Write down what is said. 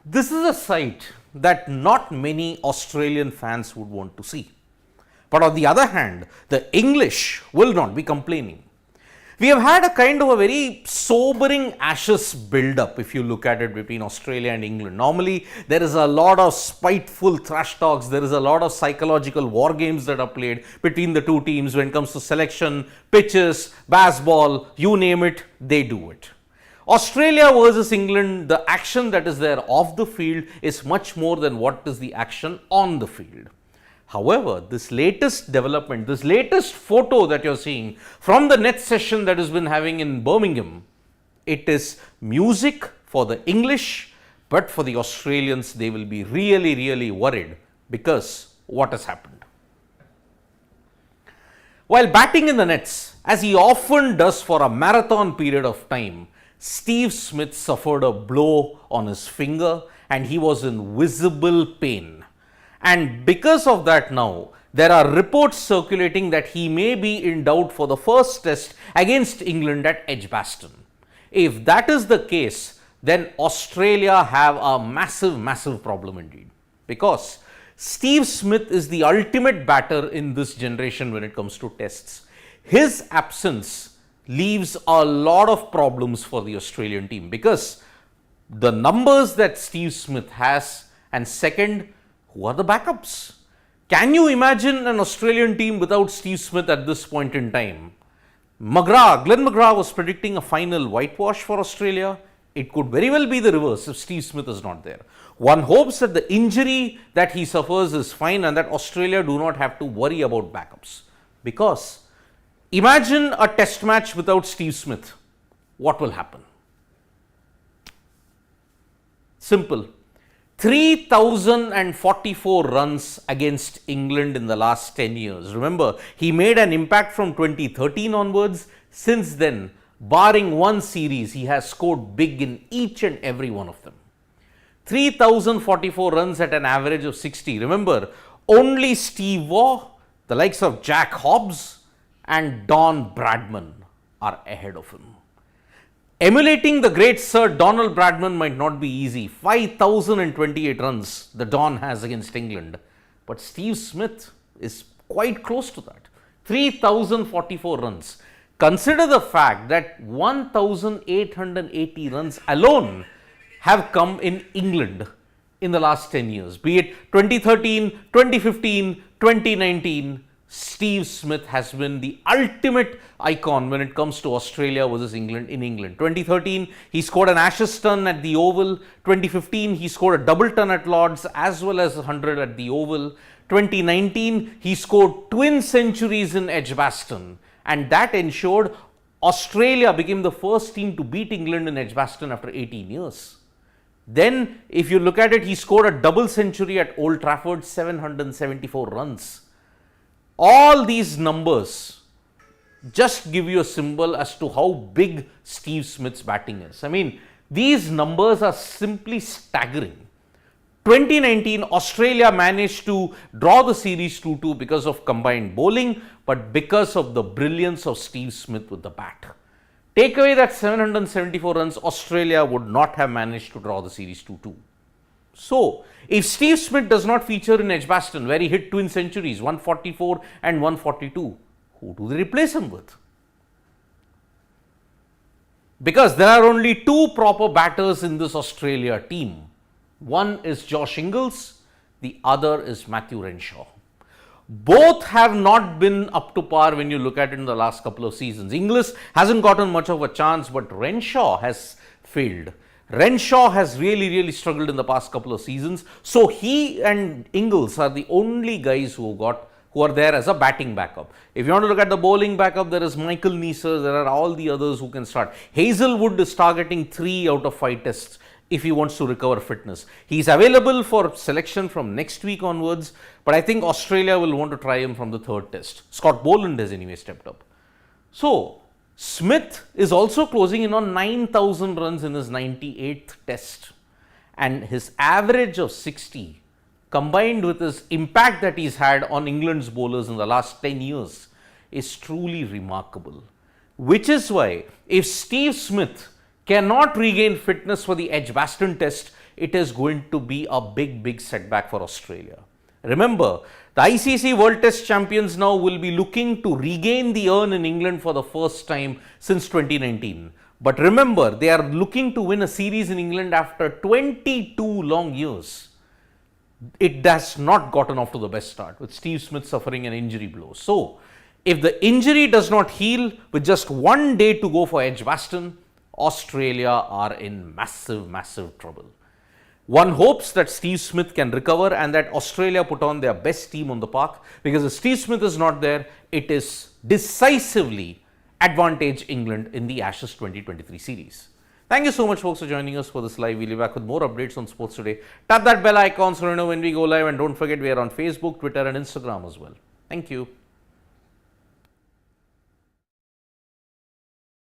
This is a sight that not many Australian fans would want to see. But on the other hand, the English will not be complaining. We have had a kind of a very sobering Ashes build-up if you look at it between Australia and England. Normally, there is a lot of spiteful trash talks, there is a lot of psychological war games that are played between the two teams when it comes to selection, pitches, baseball, you name it, they do it. Australia versus England, the action that is there off the field is much more than what is the action on the field. However, this latest development, this latest photo that you're seeing from the net session that has been having in Birmingham, it is music for the English, but for the Australians, they will be really worried because what has happened. While batting in the nets, as he often does for a marathon period of time, Steve Smith suffered a blow on his finger and he was in visible pain. And because of that now, there are reports circulating that he may be in doubt for the first test against England at Edgbaston. If that is the case, then Australia have a massive problem indeed. Because Steve Smith is the ultimate batter in this generation when it comes to tests. His absence leaves a lot of problems for the Australian team because the numbers that Steve Smith has, and second, who are the backups? Can you imagine an Australian team without Steve Smith at this point in time? Glenn McGrath was predicting a final whitewash for Australia. It could very well be the reverse if Steve Smith is not there. One hopes that the injury that he suffers is fine and that Australia do not have to worry about backups. Because imagine a test match without Steve Smith. What will happen? Simple. 3,044 runs against England in the last 10 years. Remember, he made an impact from 2013 onwards. Since then, barring one series, he has scored big in each and every one of them. 3,044 runs at an average of 60. Remember, only Steve Waugh, the likes of Jack Hobbs and Don Bradman are ahead of him. Emulating the great Sir Donald Bradman might not be easy. 5,028 runs the Don has against England. But Steve Smith is quite close to that. 3,044 runs. Consider the fact that 1,880 runs alone have come in England in the last 10 years. Be it 2013, 2015, 2019. Steve Smith has been the ultimate icon when it comes to Australia versus England in England. 2013, he scored an Ashes ton at the Oval. 2015, he scored a double ton at Lord's as well as 100 at the Oval. 2019, he scored twin centuries in Edgbaston, and that ensured Australia became the first team to beat England in Edgbaston after 18 years. Then, if you look at it, he scored a double century at Old Trafford, 774 runs. All these numbers just give you a symbol as to how big Steve Smith's batting is. I mean, these numbers are simply staggering. 2019, Australia managed to draw the series 2-2 because of combined bowling, but because of the brilliance of Steve Smith with the bat. Take away that 774 runs, Australia would not have managed to draw the series 2-2. So, if Steve Smith does not feature in Edgbaston, where he hit twin centuries, 144 and 142, who do they replace him with? Because there are only two proper batters in this Australia team. One is Josh Ingles, the other is Matthew Renshaw. Both have not been up to par when you look at it in the last couple of seasons. Ingles hasn't gotten much of a chance, but Renshaw has failed. Renshaw has really struggled in the past couple of seasons. So he and Ingles are the only guys who are there as a batting backup. If you want to look at the bowling backup, there is Michael Neser, there are all the others who can start. Hazelwood is targeting 3 out of 5 tests if he wants to recover fitness. He's available for selection from next week onwards, but I think Australia will want to try him from the 3rd test. Scott Boland has anyway stepped up. So, Smith is also closing in on 9,000 runs in his 98th test, and his average of 60 combined with his impact that he's had on England's bowlers in the last 10 years is truly remarkable. Which is why if Steve Smith cannot regain fitness for the Edgbaston test, it is going to be a big setback for Australia. Remember, the ICC World Test champions now will be looking to regain the urn in England for the first time since 2019. But remember, they are looking to win a series in England after 22 long years. It has not gotten off to the best start, with Steve Smith suffering an injury blow. So, if the injury does not heal with just one day to go for Edgbaston, Australia are in massive trouble. One hopes that Steve Smith can recover and that Australia put on their best team on the park, because if Steve Smith is not there, it is decisively advantage England in the Ashes 2023 series. Thank you so much, folks, for joining us for this live. We'll be back with more updates on sports today. Tap that bell icon so you know when we go live, and don't forget we are on Facebook, Twitter and Instagram as well. Thank you.